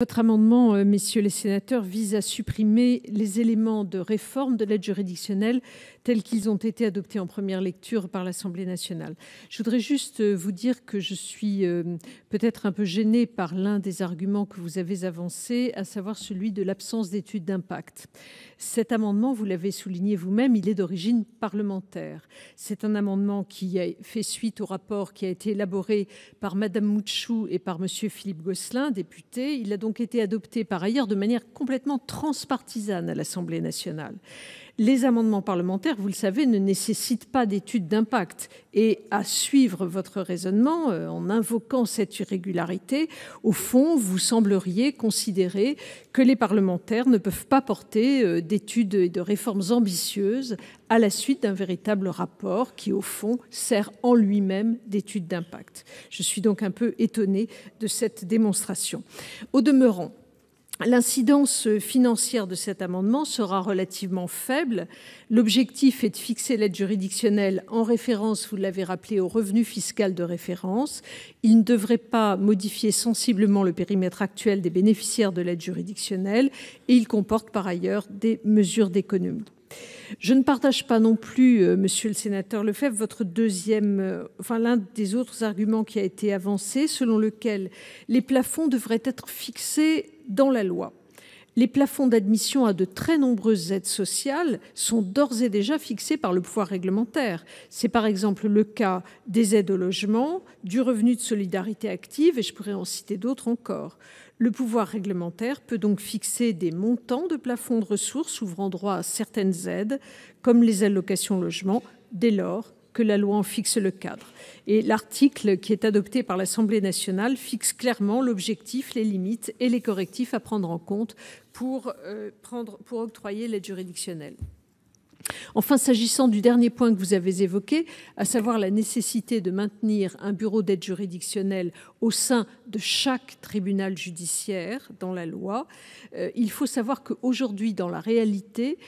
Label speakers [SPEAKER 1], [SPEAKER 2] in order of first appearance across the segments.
[SPEAKER 1] Votre amendement, messieurs les sénateurs, vise à supprimer les éléments de réforme de l'aide juridictionnelle tels qu'ils ont été adoptés en première lecture par l'Assemblée nationale. Je voudrais juste vous dire que je suis peut-être un peu gênée par l'un des arguments que vous avez avancé, à savoir celui de l'absence d'étude d'impact. Cet amendement, vous l'avez souligné vous-même, il est d'origine parlementaire. C'est un amendement qui a fait suite au rapport qui a été élaboré par Madame Mouchou et par Monsieur Philippe Gosselin, député. Il a donc été adopté par ailleurs de manière complètement transpartisane à l'Assemblée nationale. Les amendements parlementaires, vous le savez, ne nécessitent pas d'étude d'impact. Et à suivre votre raisonnement, en invoquant cette irrégularité, au fond, vous sembleriez considérer que les parlementaires ne peuvent pas porter d'études et de réformes ambitieuses à la suite d'un véritable rapport qui, au fond, sert en lui-même d'étude d'impact. Je suis donc un peu étonnée de cette démonstration. Au demeurant, l'incidence financière de cet amendement sera relativement faible. L'objectif est de fixer l'aide juridictionnelle en référence, vous l'avez rappelé, au revenu fiscal de référence. Il ne devrait pas modifier sensiblement le périmètre actuel des bénéficiaires de l'aide juridictionnelle et il comporte par ailleurs des mesures d'économie. Je ne partage pas non plus, monsieur le sénateur Lefèvre, l'un des autres arguments qui a été avancé, selon lequel les plafonds devraient être fixés dans la loi. Les plafonds d'admission à de très nombreuses aides sociales sont d'ores et déjà fixés par le pouvoir réglementaire. C'est par exemple le cas des aides au logement, du revenu de solidarité active, et je pourrais en citer d'autres encore. Le pouvoir réglementaire peut donc fixer des montants de plafond de ressources ouvrant droit à certaines aides, comme les allocations logement, dès lors que la loi en fixe le cadre. Et l'article qui est adopté par l'Assemblée nationale fixe clairement l'objectif, les limites et les correctifs à prendre en compte pour octroyer l'aide juridictionnelle. Enfin, s'agissant du dernier point que vous avez évoqué, à savoir la nécessité de maintenir un bureau d'aide juridictionnelle au sein de chaque tribunal judiciaire dans la loi, il faut savoir qu'aujourd'hui, dans la réalité,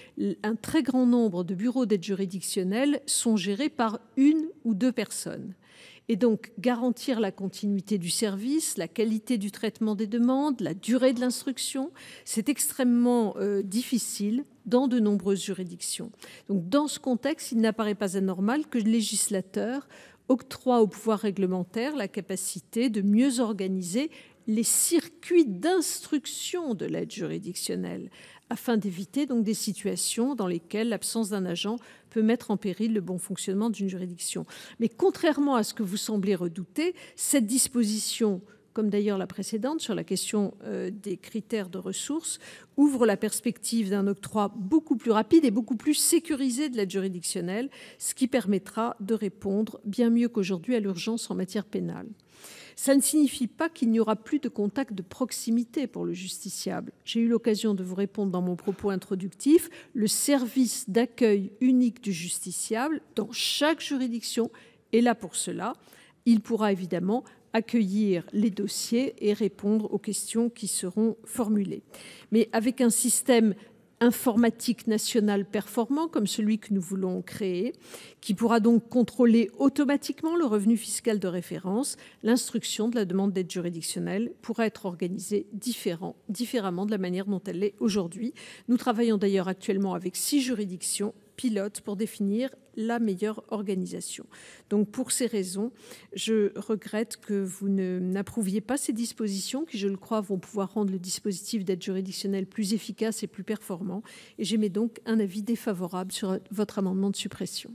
[SPEAKER 1] un très grand nombre de bureaux d'aide juridictionnelle sont gérés par une ou deux personnes. Et donc, garantir la continuité du service, la qualité du traitement des demandes, la durée de l'instruction, c'est extrêmement difficile dans de nombreuses juridictions. Donc, dans ce contexte, il n'apparaît pas anormal que le législateur octroie au pouvoir réglementaire la capacité de mieux organiser les circuits d'instruction de l'aide juridictionnelle, afin d'éviter donc des situations dans lesquelles l'absence d'un agent peut mettre en péril le bon fonctionnement d'une juridiction. Mais contrairement à ce que vous semblez redouter, cette disposition, comme d'ailleurs la précédente sur la question des critères de ressources, ouvre la perspective d'un octroi beaucoup plus rapide et beaucoup plus sécurisé de l'aide juridictionnelle, ce qui permettra de répondre bien mieux qu'aujourd'hui à l'urgence en matière pénale. Ça ne signifie pas qu'il n'y aura plus de contact de proximité pour le justiciable. J'ai eu l'occasion de vous répondre dans mon propos introductif. Le service d'accueil unique du justiciable dans chaque juridiction est là pour cela. Il pourra évidemment accueillir les dossiers et répondre aux questions qui seront formulées. Mais avec un système informatique national performant comme celui que nous voulons créer, qui pourra donc contrôler automatiquement le revenu fiscal de référence, l'instruction de la demande d'aide juridictionnelle pourra être organisée différemment de la manière dont elle l'est aujourd'hui. Nous travaillons d'ailleurs actuellement avec 6 juridictions pilotes pour définir la meilleure organisation. Donc pour ces raisons, je regrette que vous n'approuviez pas ces dispositions qui, je le crois, vont pouvoir rendre le dispositif d'aide juridictionnelle plus efficace et plus performant. Et j'émets donc un avis défavorable sur votre amendement de suppression.